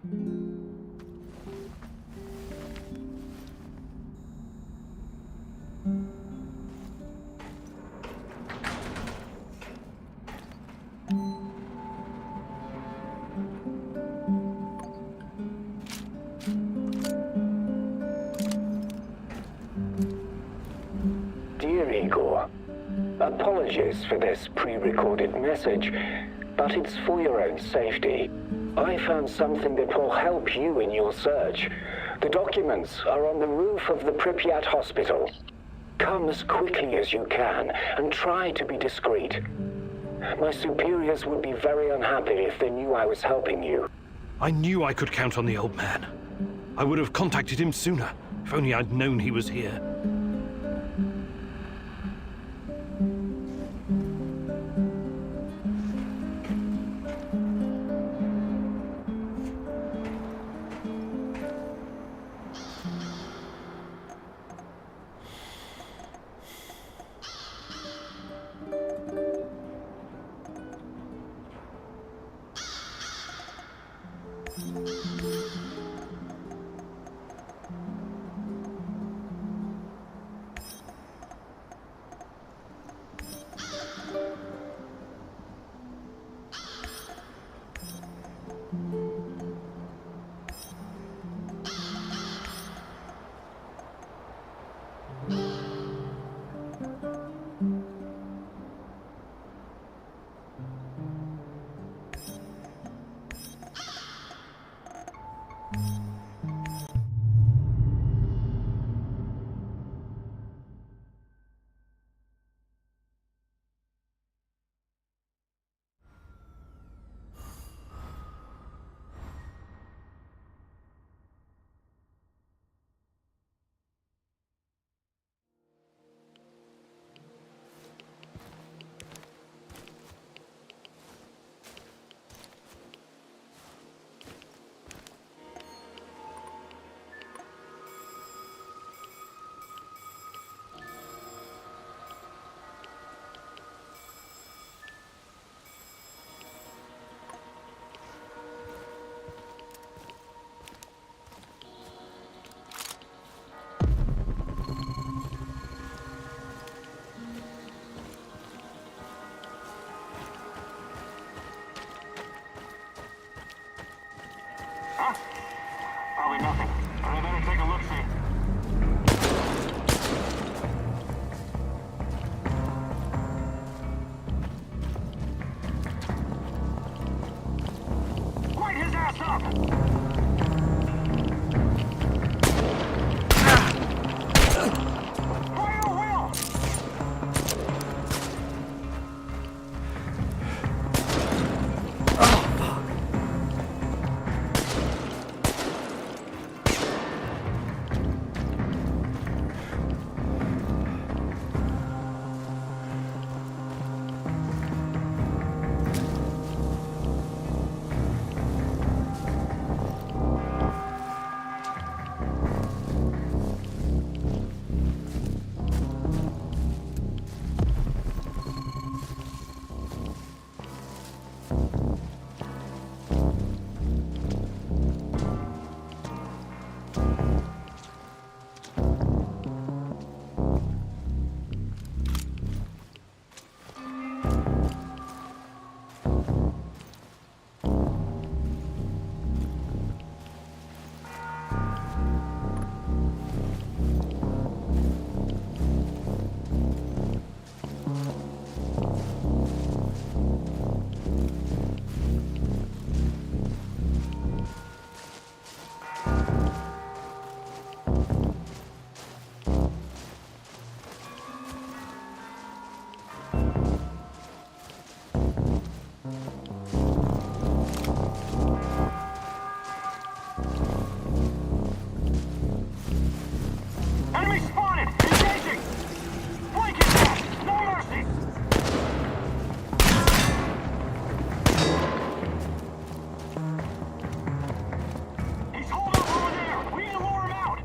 Dear Igor, apologies for this pre-recorded message, but it's for your own safety. I found something that will help you in your search. The documents are on the roof of the Pripyat hospital. Come as quickly as you can and try to be discreet. My superiors would be very unhappy if they knew I was helping you. I knew I could count on the old man. I would have contacted him sooner, if only I'd known he was here. Probably nothing, but I better take a look-see. Light his ass up! Fire at will! Enemy spotted! Engaging! Flank his ass! No mercy! He's holed up over there! We need to lure him out!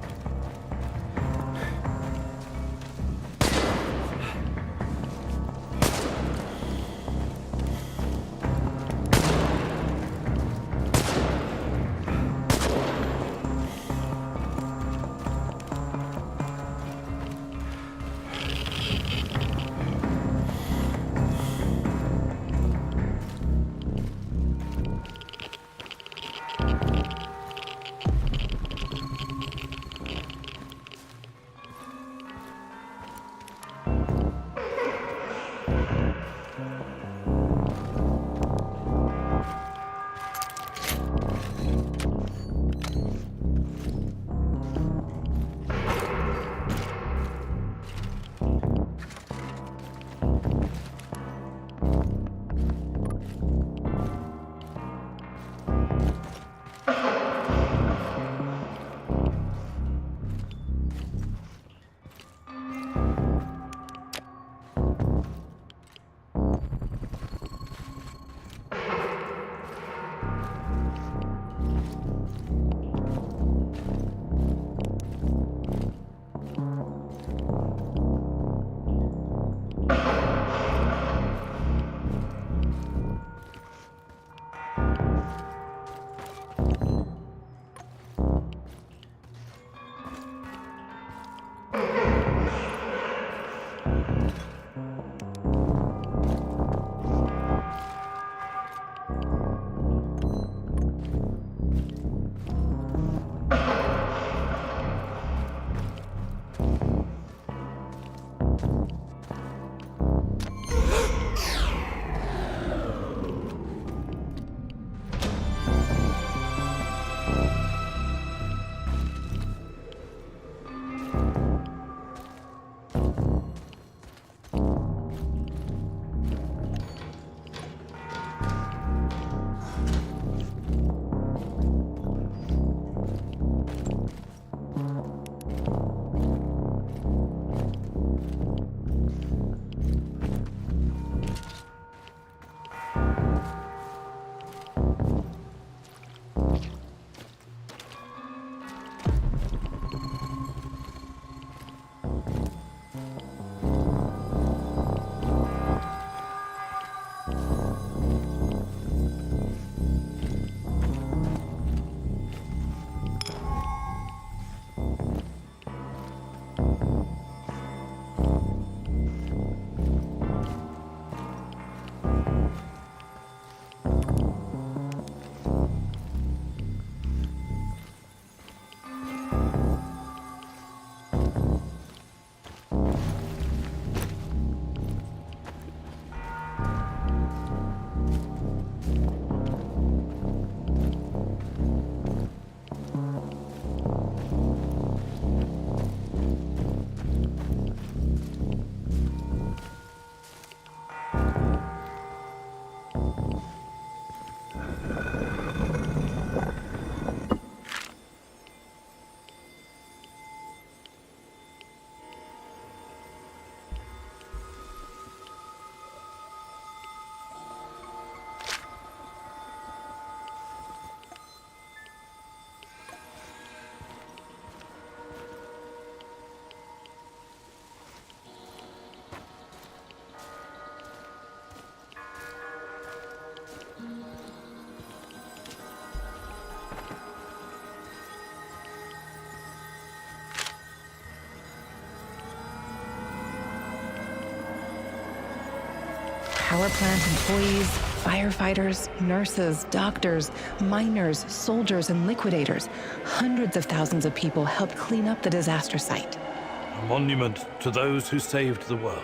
Power plant employees, firefighters, nurses, doctors, miners, soldiers, and liquidators. Hundreds of thousands of people helped clean up the disaster site. A monument to those who saved the world.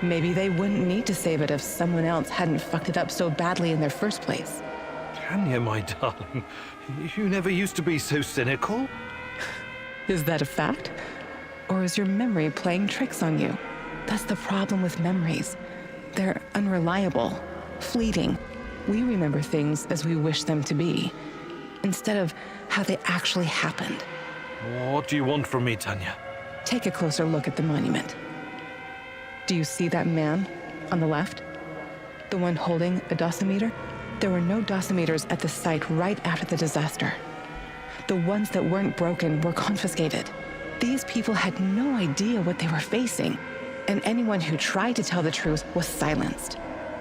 Maybe they wouldn't need to save it if someone else hadn't fucked it up so badly in their first place. Tanya, my darling, you never used to be so cynical. Is that a fact? Or is your memory playing tricks on you? That's the problem with memories. They're unreliable, fleeting. We remember things as we wish them to be, instead of how they actually happened. What do you want from me, Tanya? Take a closer look at the monument. Do you see that man on the left? The one holding a dosimeter? There were no dosimeters at the site right after the disaster. The ones that weren't broken were confiscated. These people had no idea what they were facing, and anyone who tried to tell the truth was silenced.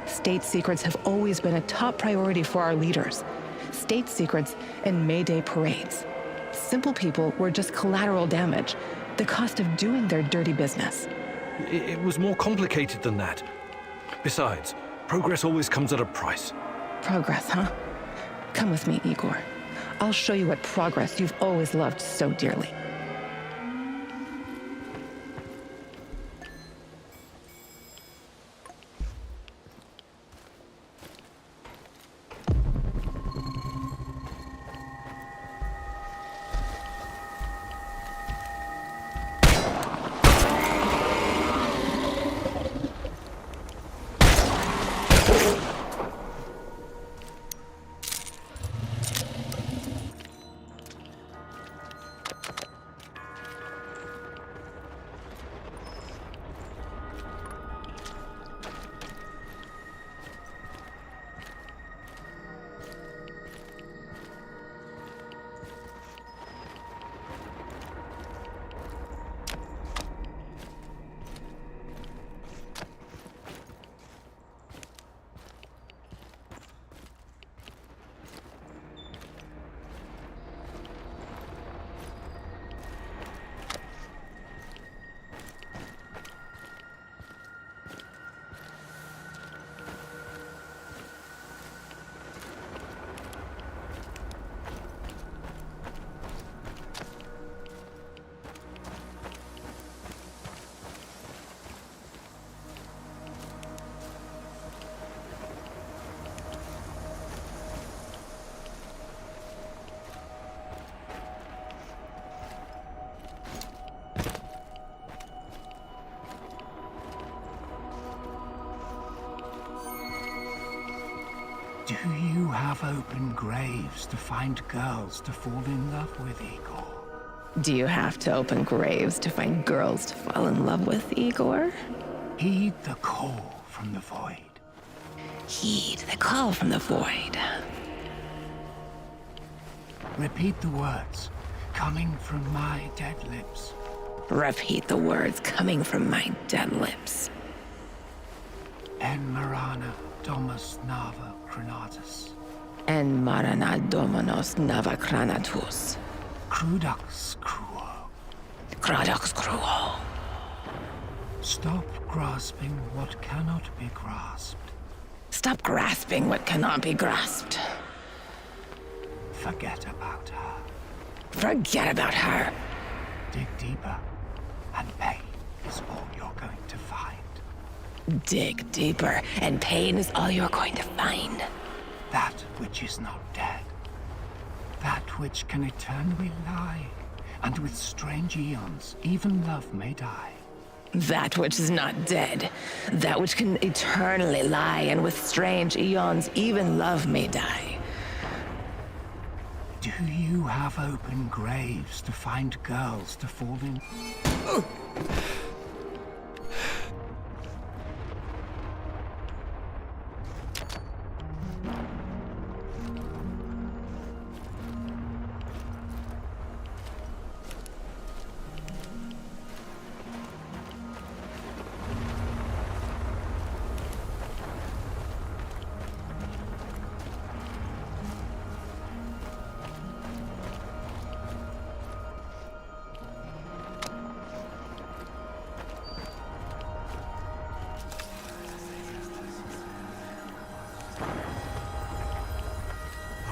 State secrets have always been a top priority for our leaders. State secrets and May Day parades. Simple people were just collateral damage, the cost of doing their dirty business. It was more complicated than that. Besides, progress always comes at a price. Progress, huh? Come with me, Igor. I'll show you what progress you've always loved so dearly. Do you have open graves to find girls to fall in love with, Igor? Do you have to open graves to find girls to fall in love with, Igor? Heed the call from the void. Heed the call from the void. Repeat the words coming from my dead lips. Repeat the words coming from my dead lips. En Marana Domus Nava Cranatus. En marana dominos nava cranatus. Crudux Cruo. Crudux cruo. Stop grasping what cannot be grasped. Stop grasping what cannot be grasped. Forget about her. Forget about her. Dig deeper, and pain is all you're going to find. Dig deeper, and pain is all you're going to find. That which is not dead. That which can eternally lie. And with strange eons, even love may die. That which is not dead. That which can eternally lie, and with strange eons even love may die. Do you have open graves to find girls to fall in?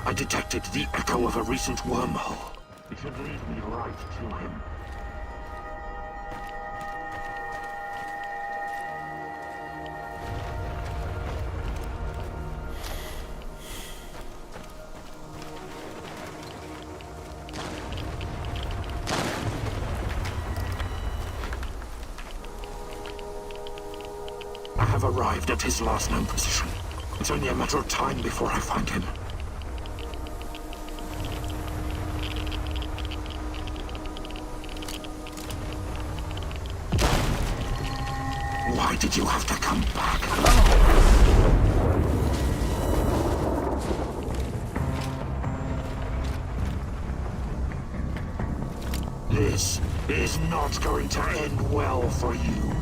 I detected the echo of a recent wormhole. It should lead me right to him. I have arrived at his last known position. It's only a matter of time before I find him. Why did you have to come back? This is not going to end well for you.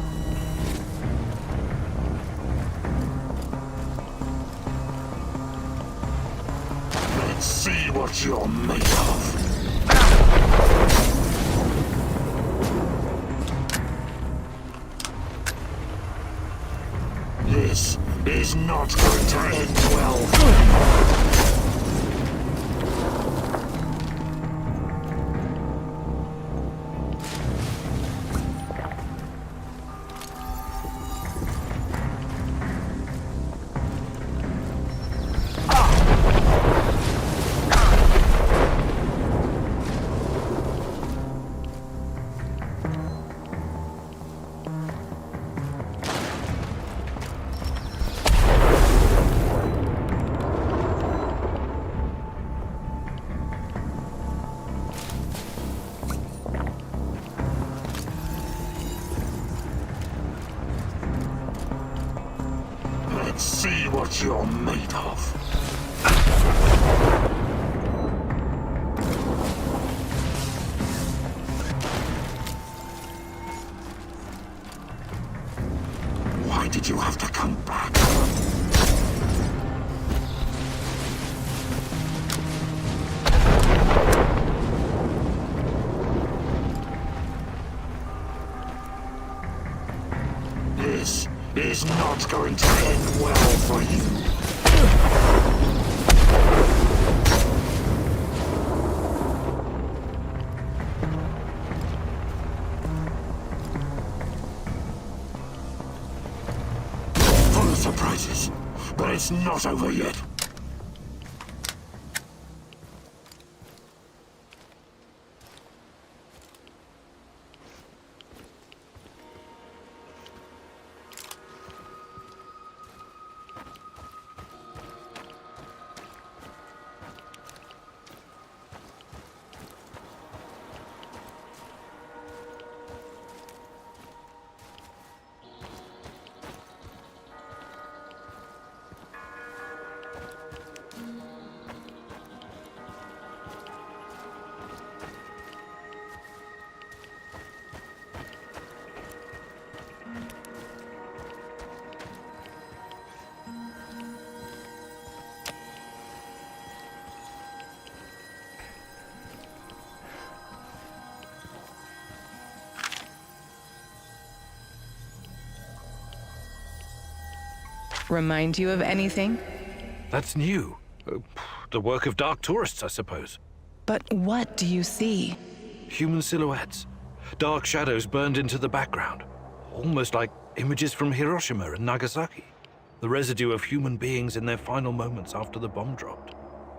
Let's see what you're made of. This is not going to end well for you. Let's see what you're made of. Why did you have to come back? This is not going to end well for you. Full of surprises, but it's not over yet. Remind you of anything? That's new. The work of dark tourists, I suppose. But what do you see? Human silhouettes. Dark shadows burned into the background. Almost like images from Hiroshima and Nagasaki. The residue of human beings in their final moments after the bomb dropped.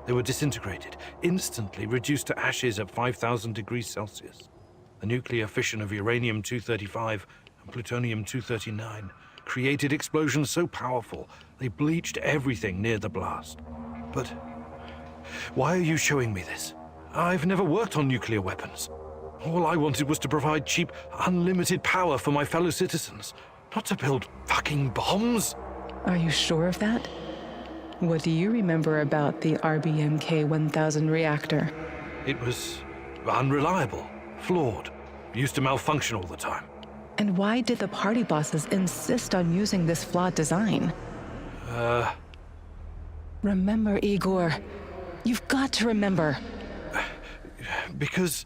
They were disintegrated, instantly reduced to ashes at 5,000 degrees Celsius. The nuclear fission of uranium-235 plutonium-239, created explosions so powerful they bleached everything near the blast. But why are you showing me this? I've never worked on nuclear weapons. All I wanted was to provide cheap, unlimited power for my fellow citizens, not to build fucking bombs. Are you sure of that? What do you remember about the RBMK-1000 reactor? It was unreliable, flawed, used to malfunction all the time. And why did the party bosses insist on using this flawed design? Remember, Igor. You've got to remember. Because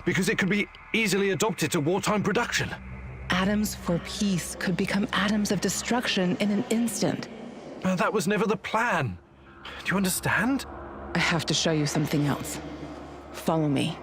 it could be easily adopted to wartime production. Atoms for peace could become atoms of destruction in an instant. That was never the plan. Do you understand? I have to show you something else. Follow me.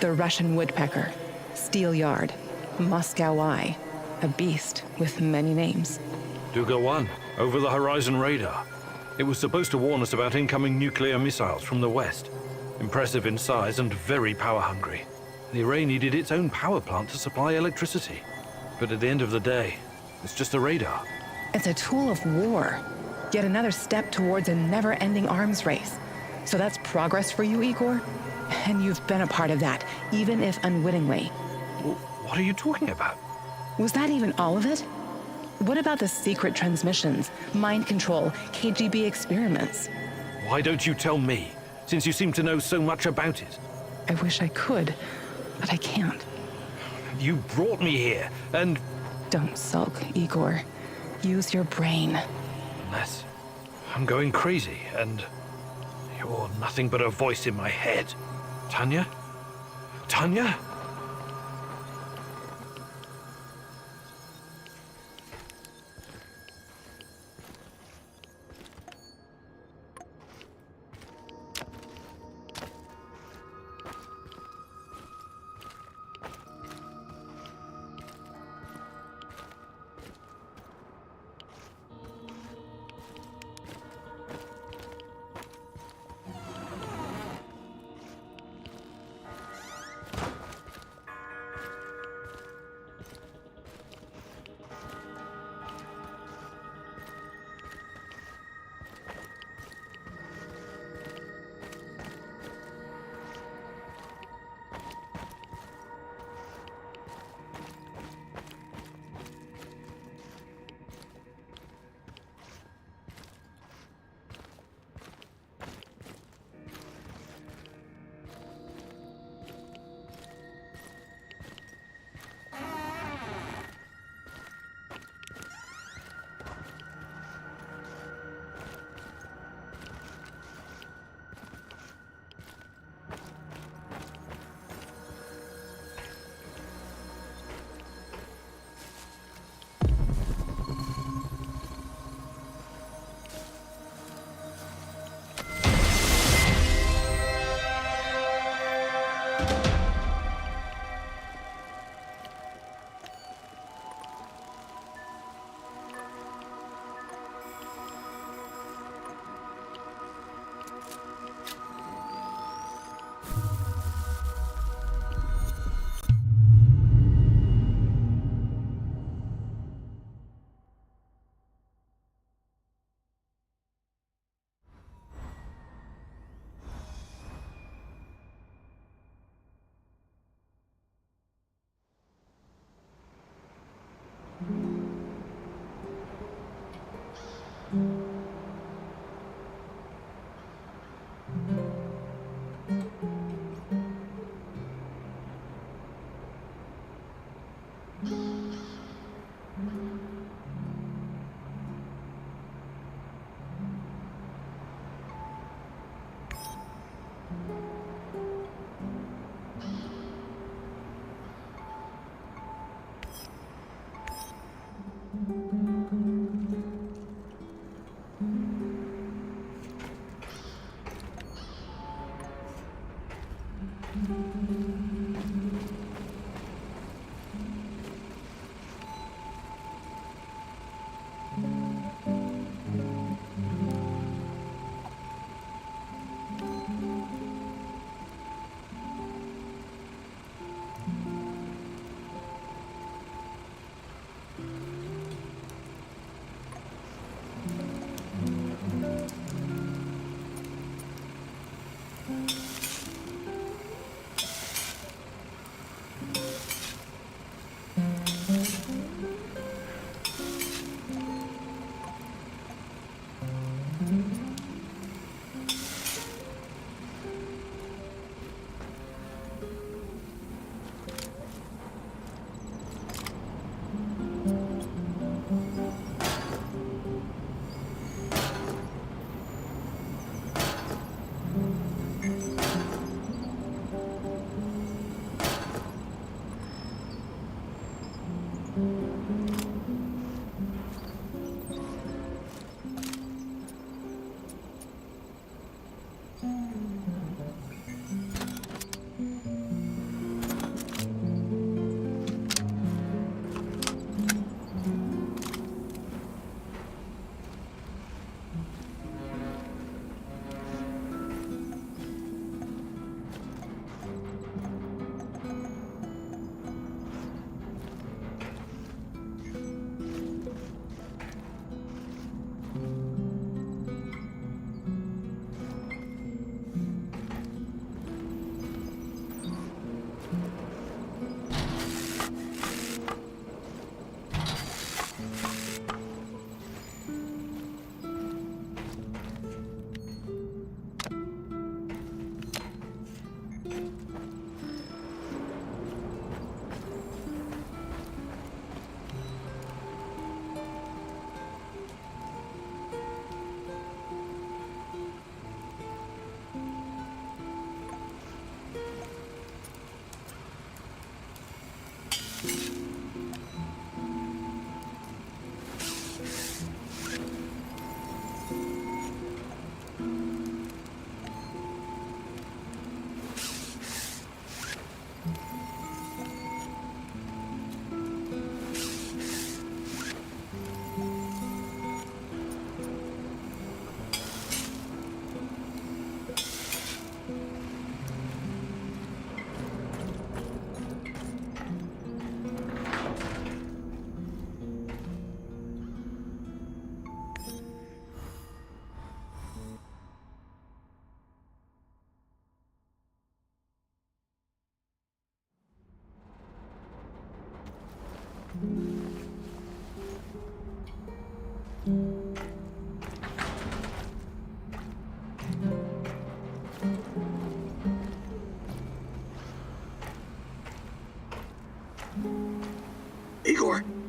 The Russian woodpecker, steel yard, Moscow eye, a beast with many names. Duga 1, over the horizon radar. It was supposed to warn us about incoming nuclear missiles from the west. Impressive in size and very power-hungry. The array needed its own power plant to supply electricity. But at the end of the day, it's just a radar. It's a tool of war. Yet another step towards a never-ending arms race. So that's progress for you, Igor? And you've been a part of that, even if unwittingly. What are you talking about? Was that even all of it? What about the secret transmissions, mind control, KGB experiments? Why don't you tell me, since you seem to know so much about it? I wish I could, but I can't. You brought me here, and... Don't sulk, Igor. Use your brain. Unless I'm going crazy, and you're nothing but a voice in my head. Tanya? Tanya?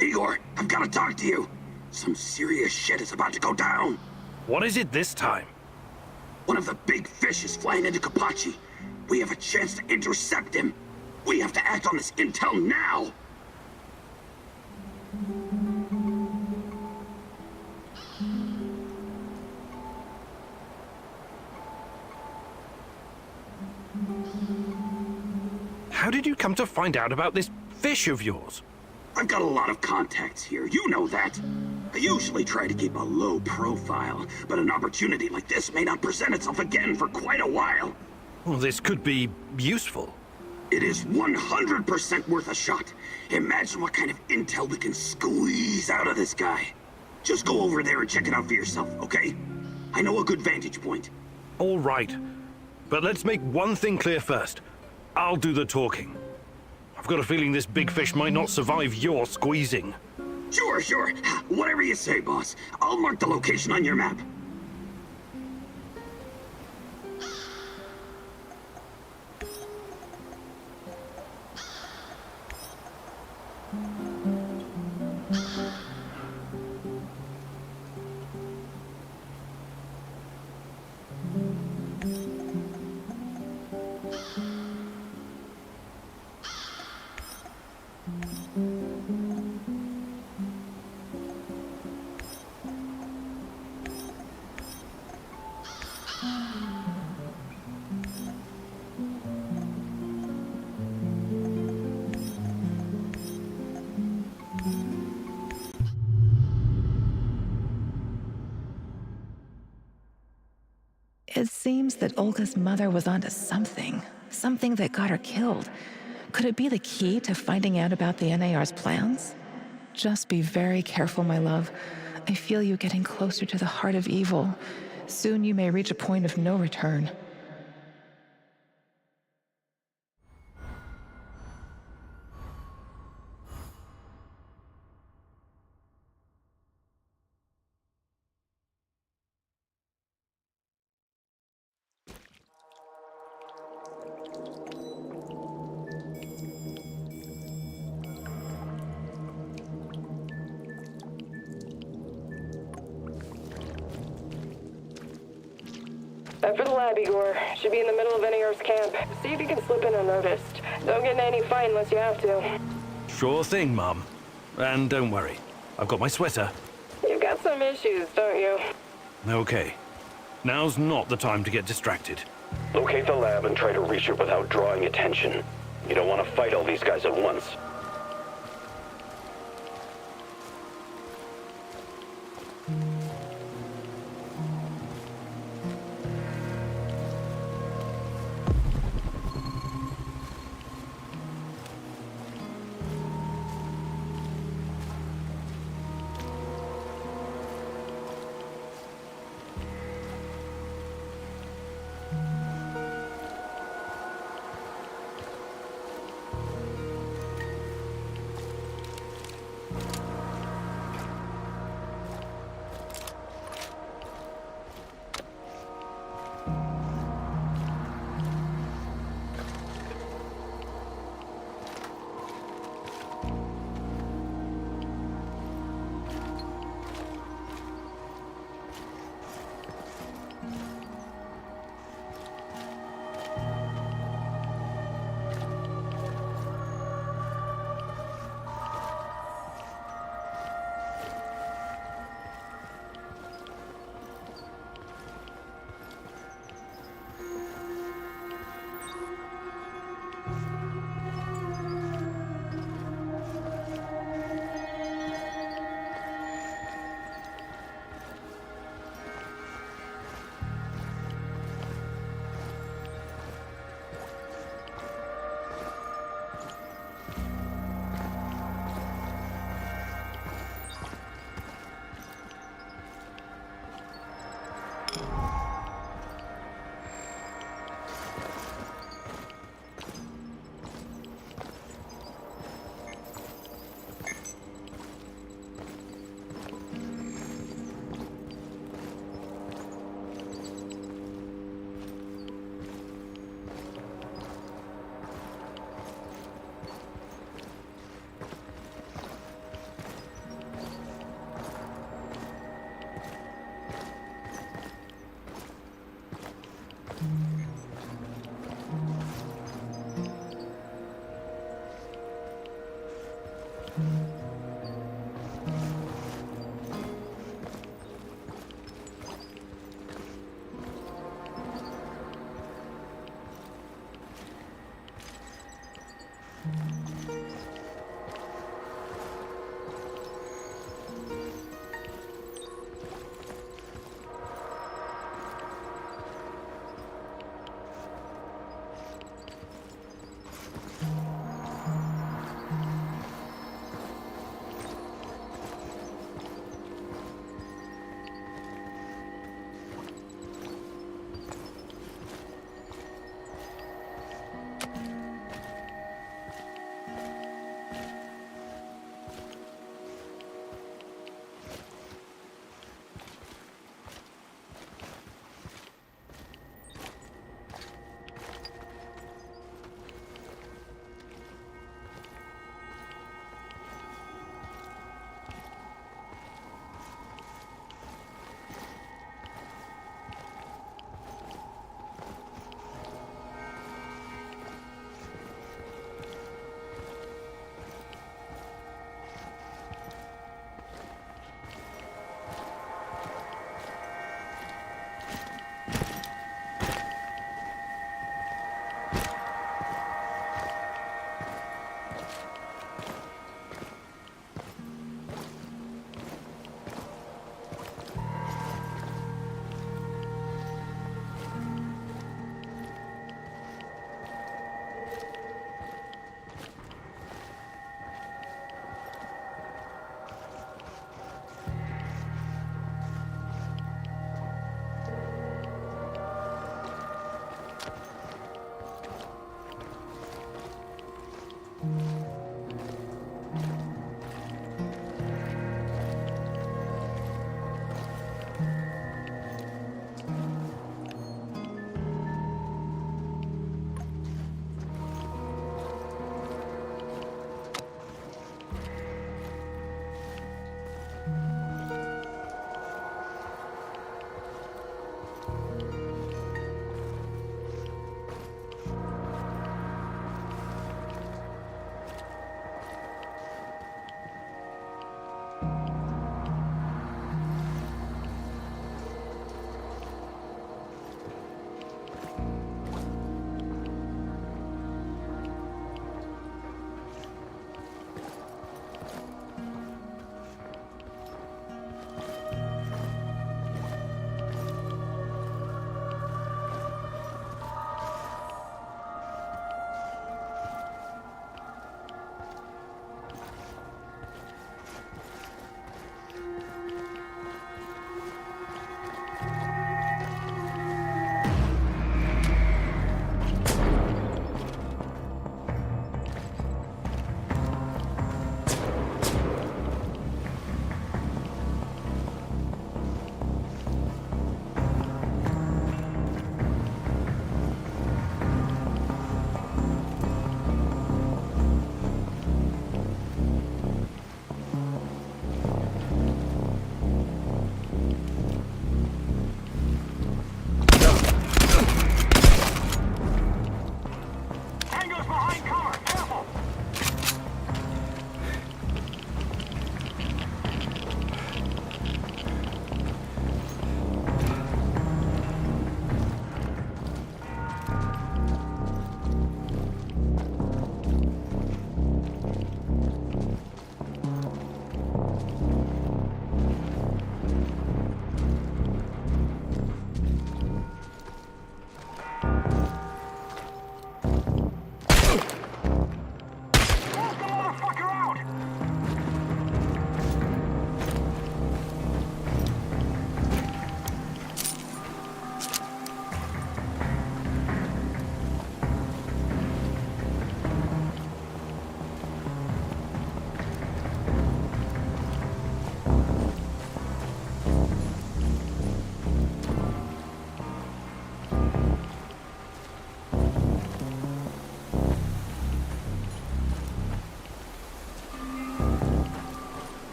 Igor, I've got to talk to you. Some serious shit is about to go down. What is it this time? One of the big fish is flying into Kapachi. We have a chance to intercept him. We have to act on this intel now. How did you come to find out about this fish of yours? I've got a lot of contacts here, you know that. I usually try to keep a low profile, but an opportunity like this may not present itself again for quite a while. Well, this could be useful. It is 100% worth a shot. Imagine what kind of intel we can squeeze out of this guy. Just go over there and check it out for yourself, okay? I know a good vantage point. All right. But let's make one thing clear first. I'll do the talking. I've got a feeling this big fish might not survive your squeezing. Sure. Whatever you say, boss. I'll mark the location on your map. It seems that Olga's mother was onto something that got her killed. Could it be the key to finding out about the NAR's plans? Just be very careful, my love. I feel you getting closer to the heart of evil. Soon you may reach a point of no return. After the lab, Igor. Should be in the middle of NAR's camp. See if you can slip in unnoticed. Don't get in any fight unless you have to. Sure thing, Mum. And don't worry. I've got my sweater. You've got some issues, don't you? Okay. Now's not the time to get distracted. Locate the lab and try to reach it without drawing attention. You don't want to fight all these guys at once.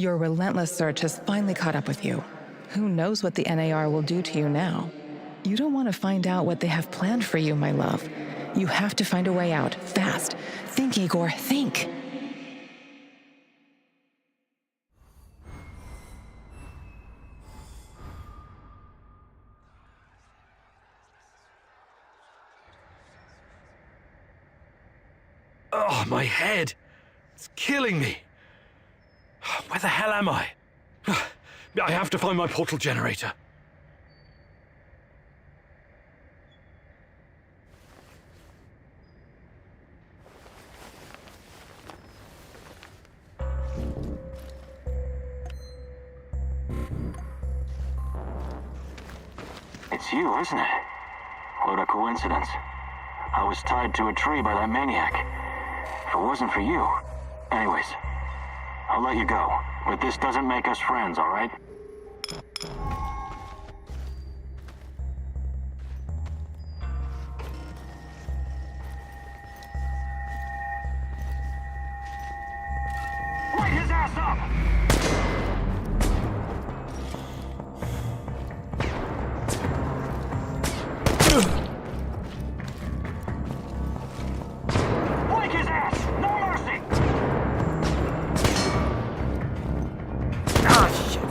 Your relentless search has finally caught up with you. Who knows what the NAR will do to you now? You don't want to find out what they have planned for you, my love. You have to find a way out, fast. Think, Igor, think. Oh, my head! It's killing me! Where the hell am I? I have to find my portal generator. It's you, isn't it? What a coincidence. I was tied to a tree by that maniac. If it wasn't for you... Anyways, I'll let you go, but this doesn't make us friends, all right? Light his ass up! Flank his ass! No mercy! Ah, shit!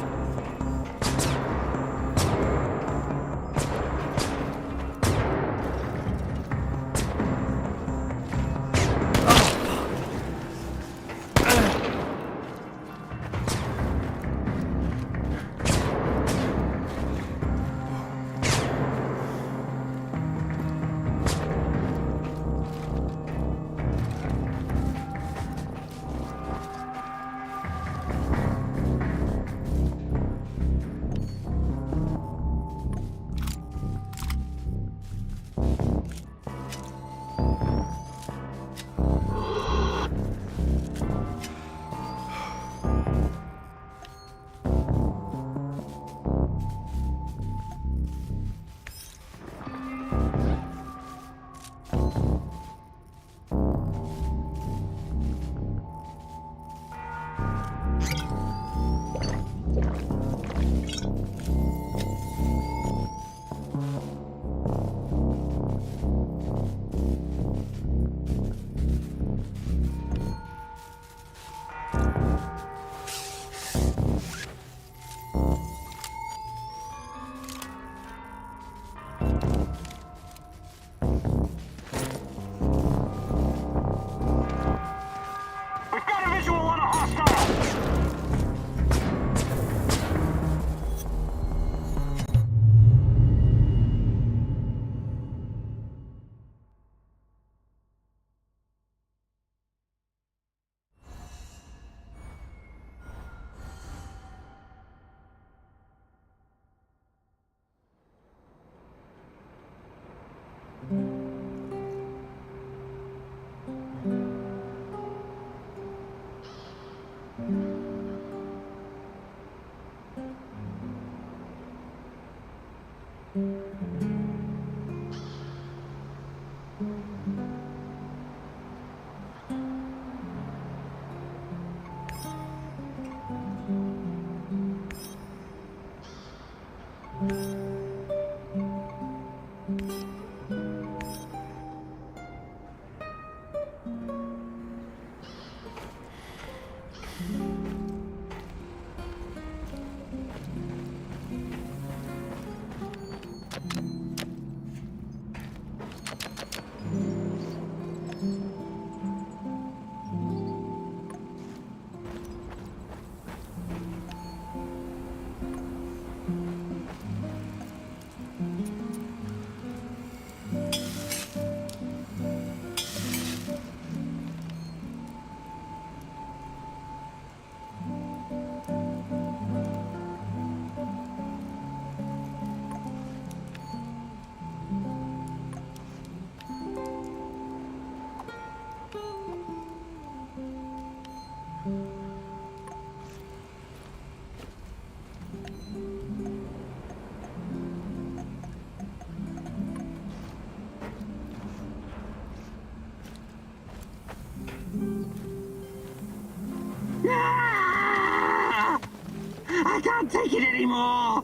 can't take it anymore!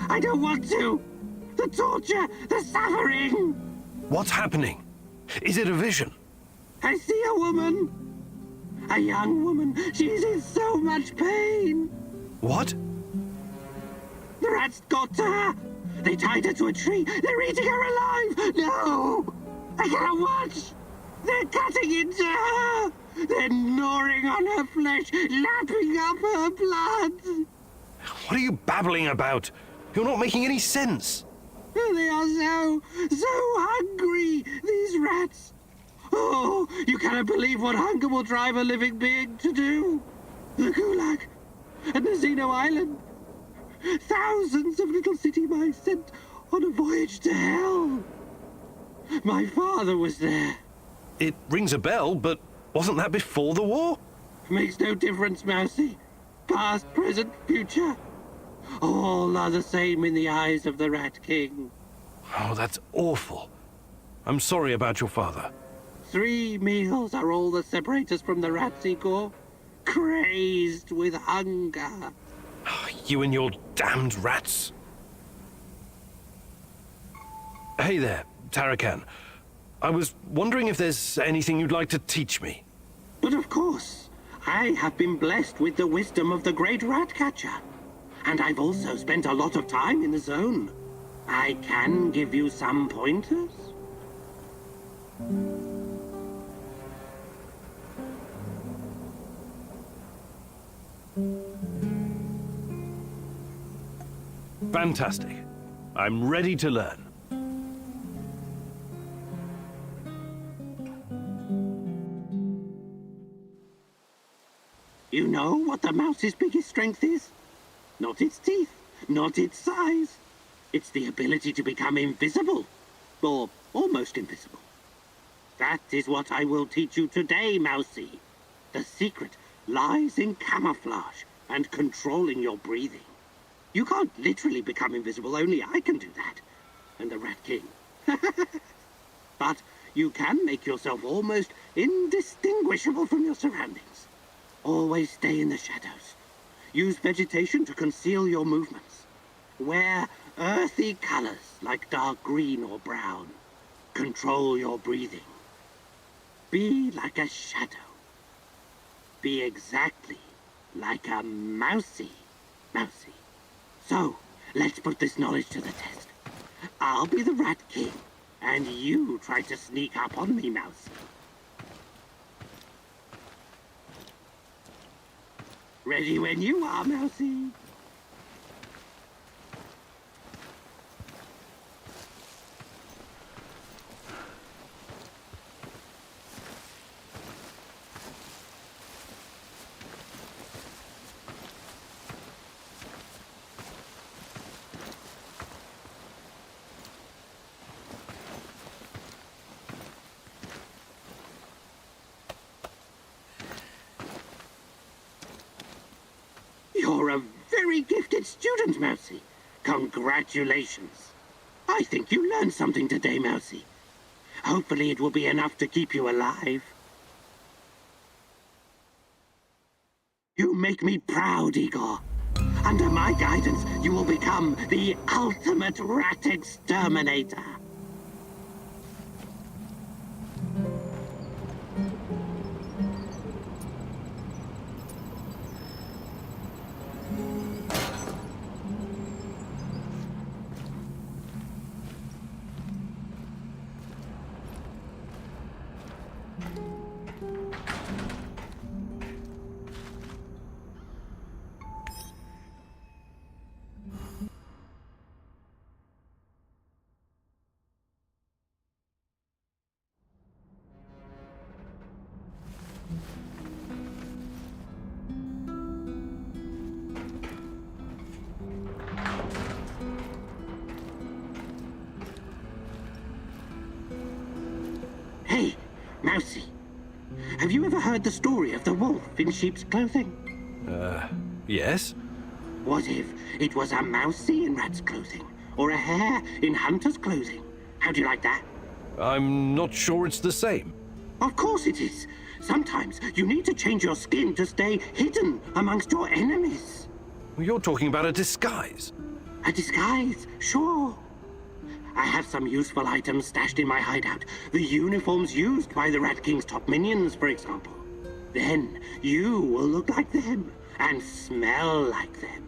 I don't want to! The torture, the suffering! What's happening? Is it a vision? I see a woman! A young woman. She's in so much pain! What? The rats got to her! They tied her to a tree! They're eating her alive! No! I can't watch! They're cutting into her! They're gnawing on her flesh, lapping up her blood! What are you babbling about? You're not making any sense. They are so hungry, these rats! Oh, you cannot believe what hunger will drive a living being to do! The Gulag, and Nazino Island. Thousands of little city mice sent on a voyage to hell. My father was there. It rings a bell, but wasn't that before the war? Makes no difference, Mousy. Past, present, future. All are the same in the eyes of the Rat King. Oh, that's awful. I'm sorry about your father. 3 meals are all that separate us from the rats, Igor. Crazed with hunger. You and your damned rats. Hey there, Tarakan. I was wondering if there's anything you'd like to teach me. But of course, I have been blessed with the wisdom of the great rat catcher. And I've also spent a lot of time in the zone. I can give you some pointers. Fantastic. I'm ready to learn. You know what the mouse's biggest strength is? Not its teeth, not its size. It's the ability to become invisible, or almost invisible. That is what I will teach you today, Mousy. The secret lies in camouflage and controlling your breathing. You can't literally become invisible, only I can do that. And the Rat King. But you can make yourself almost indistinguishable from your surroundings. Always stay in the shadows. Use vegetation to conceal your movements. Wear earthy colors like dark green or brown. Control your breathing. Be like a shadow. Be exactly like a mousy. Mousy. So, let's put this knowledge to the test. I'll be the Rat King, and you try to sneak up on me, Mousy. Ready when you are, Mousy. You're a very gifted student, Mousy. Congratulations. I think you learned something today, Mousy. Hopefully it will be enough to keep you alive. You make me proud, Igor. Under my guidance, you will become the ultimate rat exterminator. Hey, Mousy. Have you ever heard the story of the wolf in sheep's clothing? Yes? What if it was a mousy in rat's clothing? Or a hare in hunter's clothing? How do you like that? I'm not sure it's the same. Of course it is. Sometimes you need to change your skin to stay hidden amongst your enemies. You're talking about a disguise. A disguise, sure. I have some useful items stashed in my hideout. The uniforms used by the Rat King's top minions, for example. Then you will look like them and smell like them.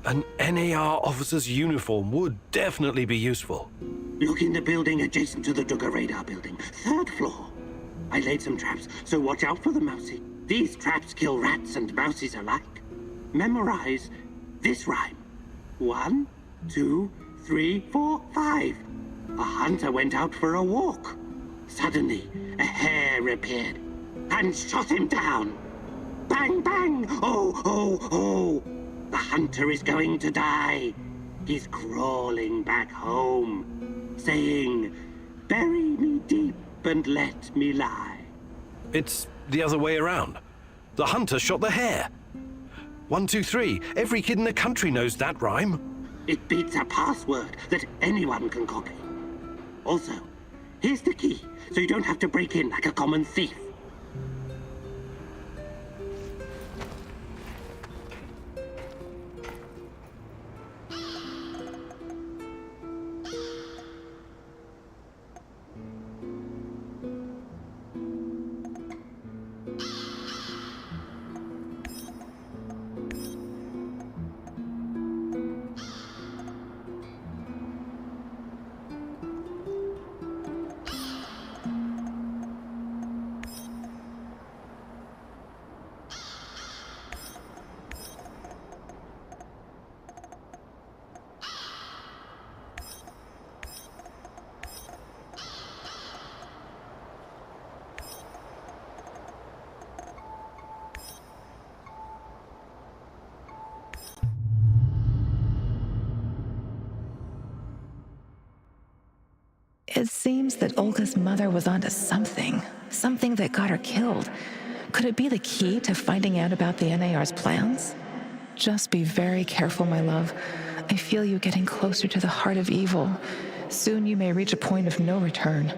An NAR officer's uniform would definitely be useful. Look in the building adjacent to the Duggar radar building, 3rd floor. I laid some traps, so watch out for the mousy. These traps kill rats and mousies alike. Memorize this rhyme. 1, 2, 3, 4, 5. A hunter went out for a walk. Suddenly, a hare appeared and shot him down. Bang, bang! Oh, oh, oh! The hunter is going to die. He's crawling back home, saying, "Bury me deep and let me lie." It's the other way around. The hunter shot the hare. 1, 2, 3. Every kid in the country knows that rhyme. It beats a password that anyone can copy. Also, here's the key, so you don't have to break in like a common thief. It seems that Olga's mother was onto something that got her killed. Could it be the key to finding out about the NAR's plans? Just be very careful, my love. I feel you getting closer to the heart of evil. Soon you may reach a point of no return.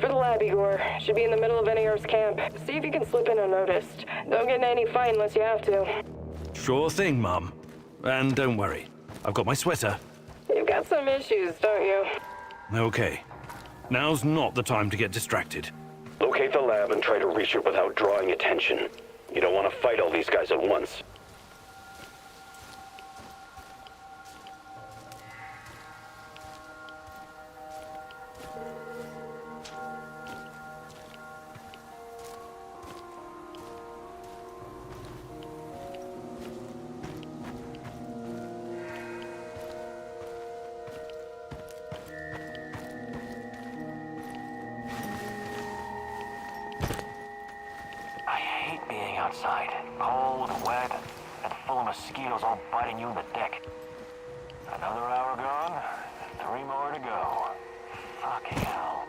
For the lab, Igor. Should be in the middle of NAR's camp. See if you can slip in unnoticed. Don't get in any fight unless you have to. Sure thing, Mum. And don't worry, I've got my sweater. You've got some issues, don't you? Okay. Now's not the time to get distracted. Locate the lab and try to reach it without drawing attention. You don't want to fight all these guys at once. Outside, cold, wet, and full of mosquitoes all biting you in the dick. Another hour gone, 3 more to go. Fucking hell.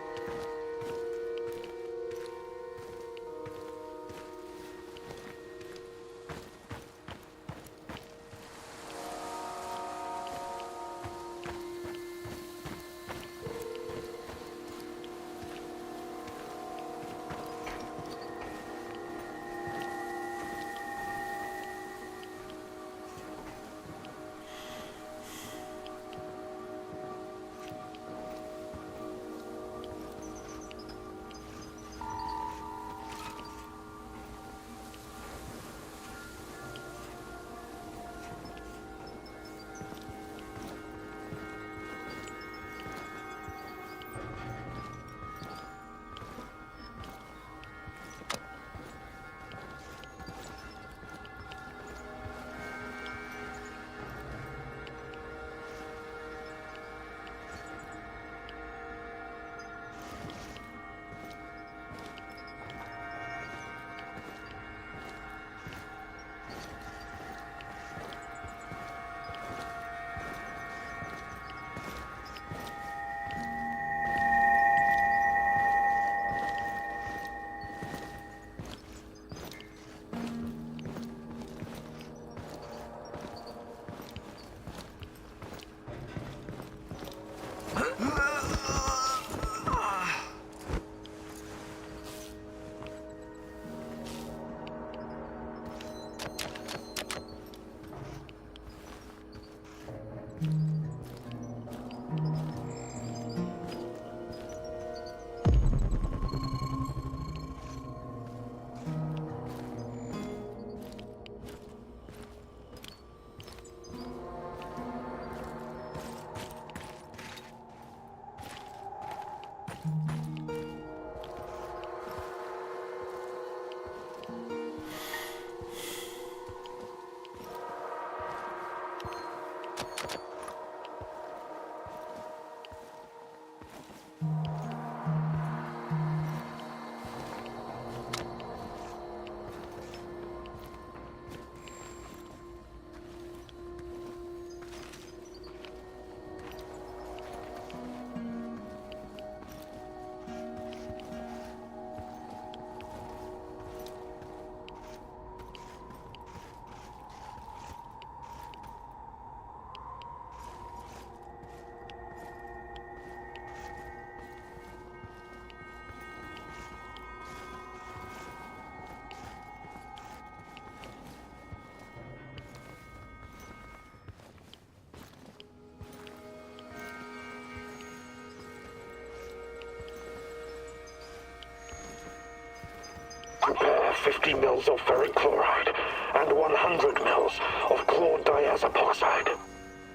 Prepare 50 mils of ferric chloride and 100 mils of chlordiazepoxide.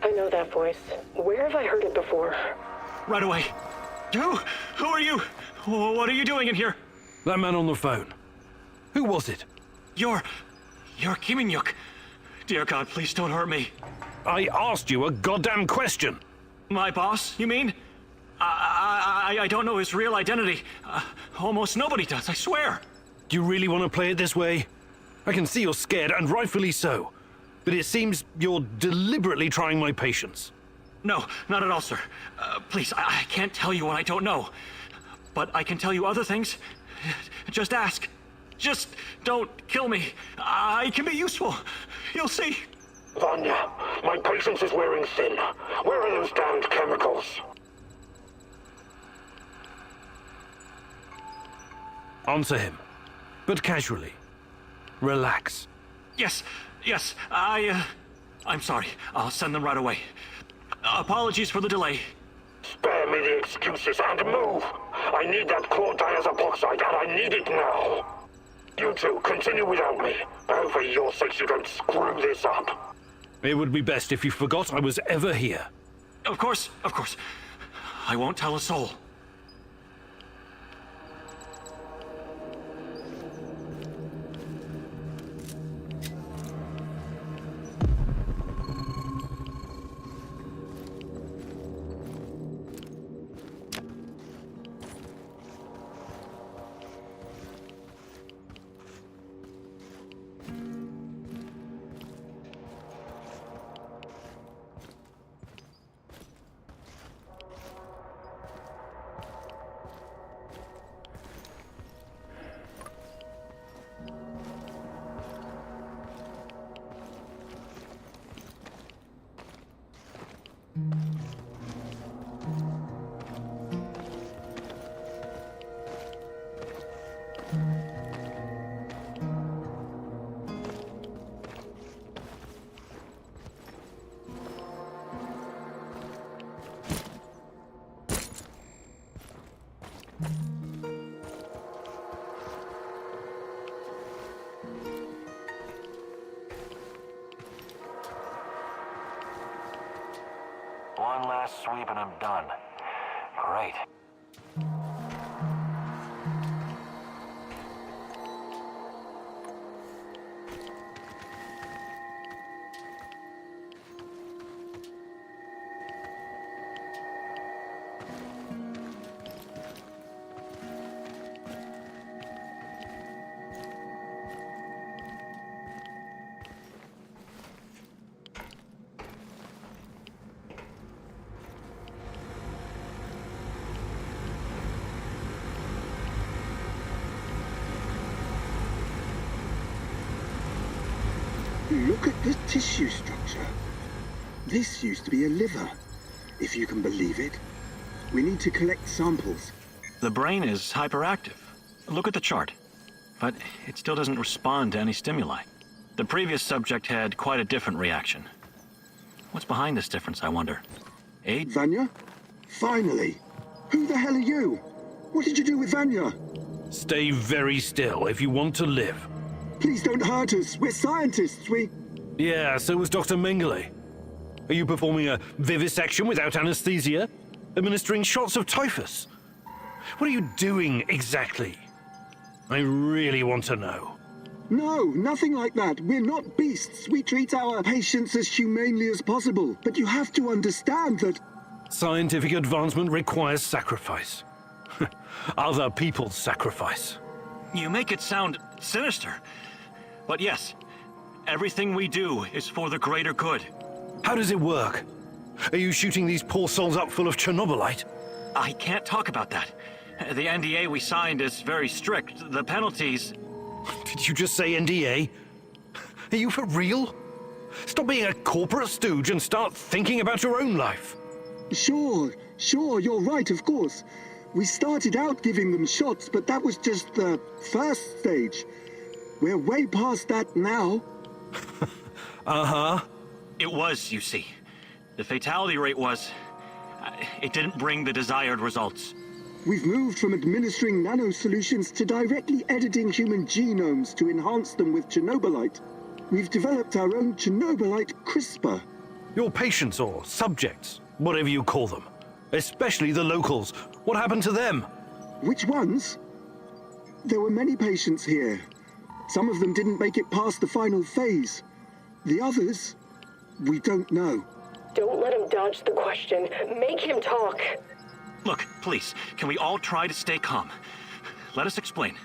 I know that voice. Where have I heard it before? Right away. Who are you? What are you doing in here? That man on the phone. Who was it? You're Kiminyuk. Dear God, please don't hurt me. I asked you a goddamn question. My boss, you mean? I don't know his real identity. Almost nobody does, I swear. Do you really want to play it this way? I can see you're scared, and rightfully so. But it seems you're deliberately trying my patience. No, not at all, sir. Please, I can't tell you what I don't know. But I can tell you other things. Just ask. Just don't kill me. I can be useful. You'll see. Vanya, my patience is wearing thin. Where are those damned chemicals? Answer him, but casually. Relax. Yes, I'm sorry. I'll send them right away. Apologies for the delay. Spare me the excuses and move! I need that chlordiazepoxide and I need it now! You two, continue without me. I hope for your sakes you don't screw this up. It would be best if you forgot I was ever here. Of course. I won't tell a soul. One last sweep and I'm done. Great. Look at the tissue structure. This used to be a liver, if you can believe it. We need to collect samples. The brain is hyperactive. Look at the chart. But it still doesn't respond to any stimuli. The previous subject had quite a different reaction. What's behind this difference, I wonder? Aid? Vanya? Finally! Who the hell are you? What did you do with Vanya? Stay very still if you want to live. Please don't hurt us. We're scientists. Yeah, so was Dr. Mengele. Are you performing a vivisection without anesthesia? Administering shots of typhus? What are you doing exactly? I really want to know. No, nothing like that. We're not beasts. We treat our patients as humanely as possible. But you have to understand that... Scientific advancement requires sacrifice. Other people's sacrifice. You make it sound sinister. But yes, everything we do is for the greater good. How does it work? Are you shooting these poor souls up full of Chernobylite? I can't talk about that. The NDA we signed is very strict. The penalties... Did you just say NDA? Are you for real? Stop being a corporate stooge and start thinking about your own life. Sure, you're right, of course. We started out giving them shots, but that was just the first stage. We're way past that now. Uh-huh. It was, you see. The fatality rate was... it didn't bring the desired results. We've moved from administering nano-solutions to directly editing human genomes to enhance them with Chernobylite. We've developed our own Chernobylite CRISPR. Your patients or subjects, whatever you call them, especially the locals, what happened to them? Which ones? There were many patients here. Some of them didn't make it past the final phase. The others, we don't know. Don't let him dodge the question. Make him talk. Look, please, can we all try to stay calm? Let us explain.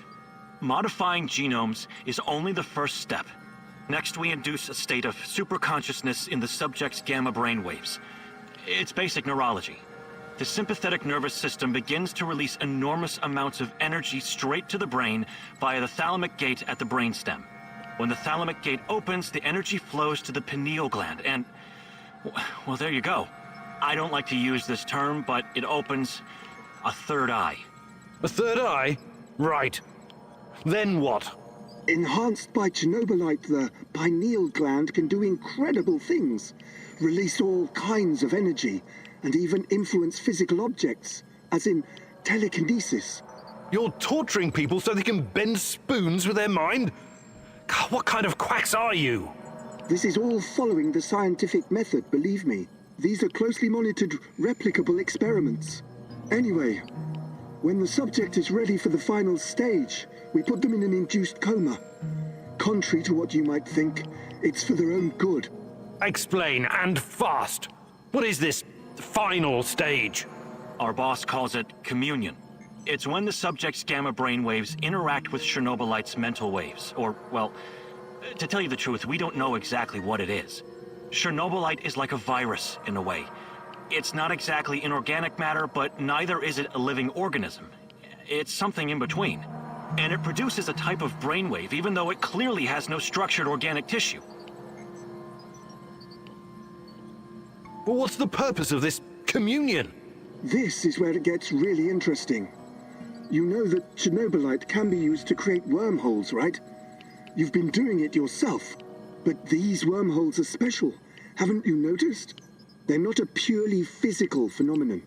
Modifying genomes is only the first step. Next, we induce a state of superconsciousness in the subject's gamma brainwaves. It's basic neurology. The sympathetic nervous system begins to release enormous amounts of energy straight to the brain via the thalamic gate at the brainstem. When the thalamic gate opens, the energy flows to the pineal gland and... well, there you go. I don't like to use this term, but it opens a third eye. A third eye? Right. Then what? Enhanced by Chernobylite, the pineal gland can do incredible things. Release all kinds of energy, and even influence physical objects, as in telekinesis. You're torturing people so they can bend spoons with their mind? God, what kind of quacks are you? This is all following the scientific method, believe me. These are closely monitored, replicable experiments. Anyway, when the subject is ready for the final stage, we put them in an induced coma. Contrary to what you might think, it's for their own good. Explain, and fast. What is this final stage? Our boss calls it communion. It's when the subject's gamma brainwaves interact with Chernobylite's mental waves, or, well, to tell you the truth, we don't know exactly what it is. Chernobylite is like a virus, in a way. It's not exactly inorganic matter, but neither is it a living organism. It's something in between. And it produces a type of brainwave, even though it clearly has no structured organic tissue. But what's the purpose of this communion? This is where it gets really interesting. You know that Chernobylite can be used to create wormholes, right? You've been doing it yourself. But these wormholes are special, haven't you noticed? They're not a purely physical phenomenon.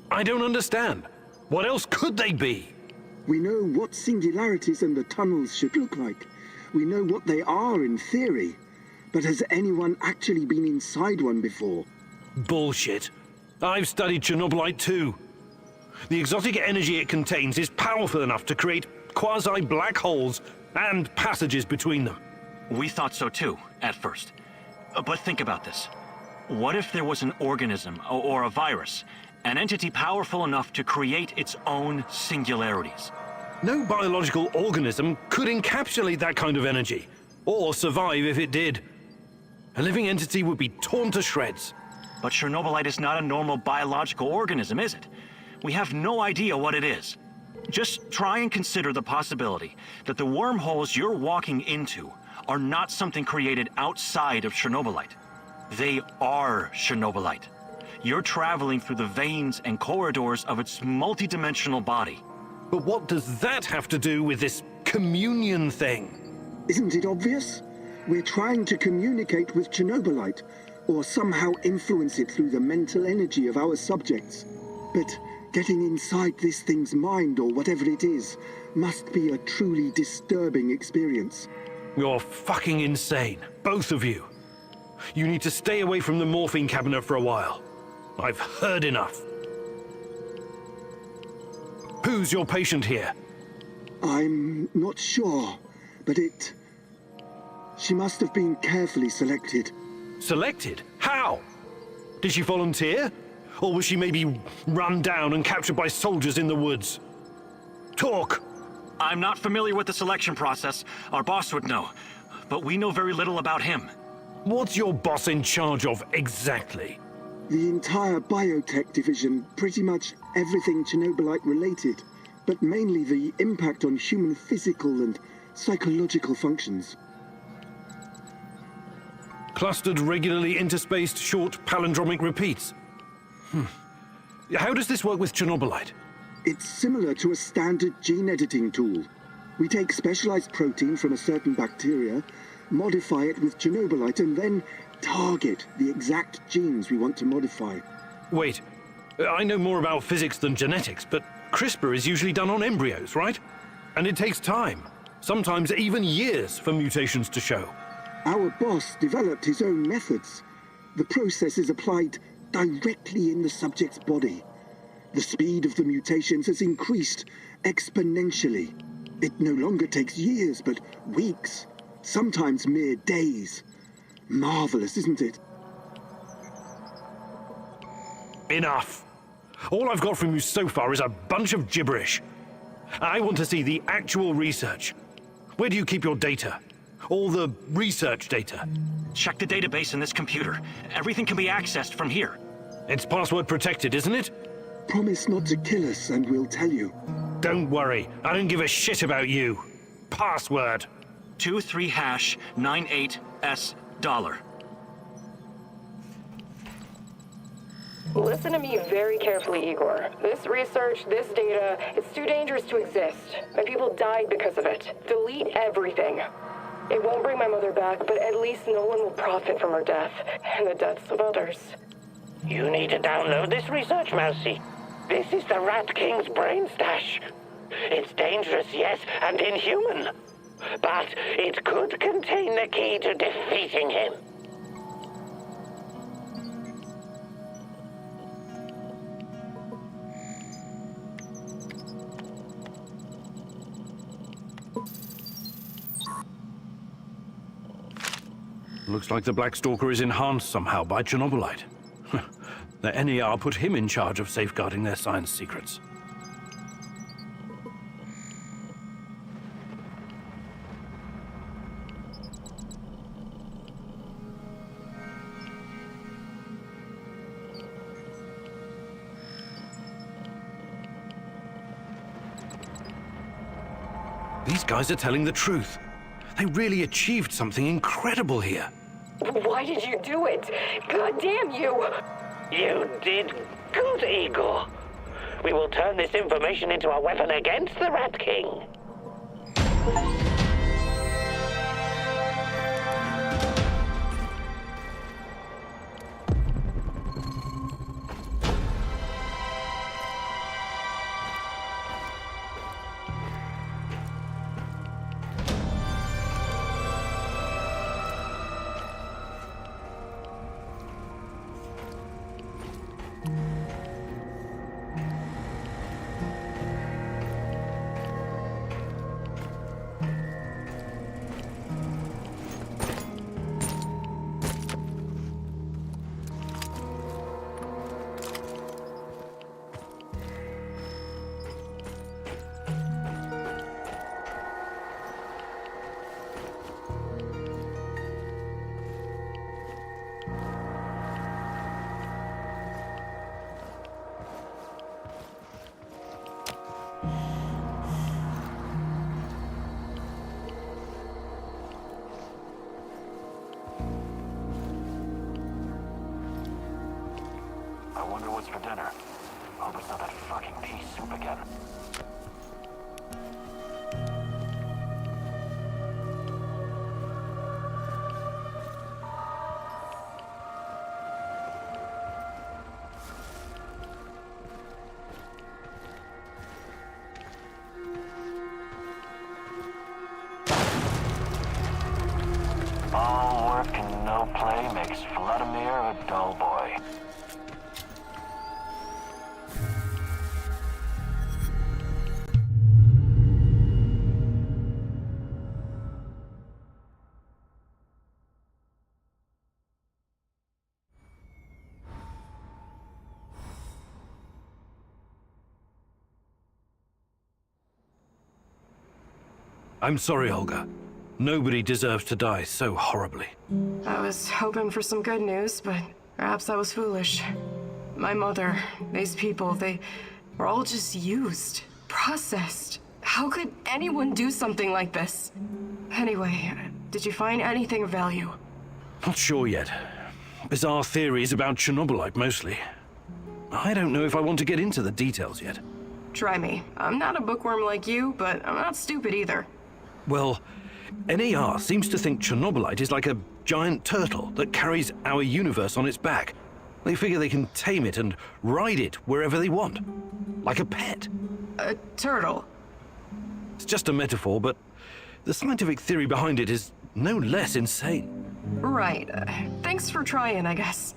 I don't understand. What else could they be? We know what singularities and the tunnels should look like. We know what they are in theory. But has anyone actually been inside one before? Bullshit. I've studied Chernobylite too. The exotic energy it contains is powerful enough to create quasi-black holes and passages between them. We thought so too, at first. But think about this. What if there was an organism, or a virus, an entity powerful enough to create its own singularities? No biological organism could encapsulate that kind of energy, or survive if it did. A living entity would be torn to shreds. But Chernobylite is not a normal biological organism, is it? We have no idea what it is. Just try and consider the possibility that the wormholes you're walking into are not something created outside of Chernobylite. They are Chernobylite. You're traveling through the veins and corridors of its multidimensional body. But what does that have to do with this communion thing? Isn't it obvious? We're trying to communicate with Chernobylite, or somehow influence it through the mental energy of our subjects. But getting inside this thing's mind, or whatever it is, must be a truly disturbing experience. You're fucking insane, both of you. You need to stay away from the morphine cabinet for a while. I've heard enough. Who's your patient here? I'm not sure, but she must have been carefully selected. Selected? How? Did she volunteer? Or was she maybe run down and captured by soldiers in the woods? Talk! I'm not familiar with the selection process. Our boss would know. But we know very little about him. What's your boss in charge of exactly? The entire biotech division, pretty much everything Chernobylite related, but mainly the impact on human physical and psychological functions. Clustered, regularly interspaced, short palindromic repeats. How does this work with Chernobylite? It's similar to a standard gene editing tool. We take specialized protein from a certain bacteria, modify it with Chernobylite, and then target the exact genes we want to modify. Wait, I know more about physics than genetics, but CRISPR is usually done on embryos, right? And it takes time, sometimes even years, for mutations to show. Our boss developed his own methods. The process is applied directly in the subject's body. The speed of the mutations has increased exponentially. It no longer takes years, but weeks, sometimes mere days. Marvelous, isn't it? Enough. All I've got from you so far is a bunch of gibberish. I want to see the actual research. Where do you keep your data? All the research data? Check the database in this computer. Everything can be accessed from here. It's password protected, isn't it? Promise not to kill us and we'll tell you. Don't worry, I don't give a shit about you. Password. 23#98S$. Listen to me very carefully, Igor. This research, this data, it's too dangerous to exist. My people died because of it. Delete everything. It won't bring my mother back, but at least no one will profit from her death, and the deaths of others. You need to download this research, Mousy. This is the Rat King's brain stash. It's dangerous, yes, and inhuman. But it could contain the key to defeating him. Looks like the Black Stalker is enhanced somehow by Chernobylite. The NER put him in charge of safeguarding their science secrets. These guys are telling the truth. They really achieved something incredible here. Why did you do it? God damn you! You did good, Igor. We will turn this information into a weapon against the Rat King. I wonder what's for dinner. Hope it's not that fucking pea soup again. All work and no play makes Vladimir a dull boy. I'm sorry, Olga. Nobody deserves to die so horribly. I was hoping for some good news, but perhaps I was foolish. My mother, these people, they were all just used, processed. How could anyone do something like this? Anyway, did you find anything of value? Not sure yet. Bizarre theories about Chernobylite, mostly. I don't know if I want to get into the details yet. Try me. I'm not a bookworm like you, but I'm not stupid either. Well, NER seems to think Chernobylite is like a giant turtle that carries our universe on its back. They figure they can tame it and ride it wherever they want. Like a pet. A turtle. It's just a metaphor, but the scientific theory behind it is no less insane. Right. Thanks for trying, I guess.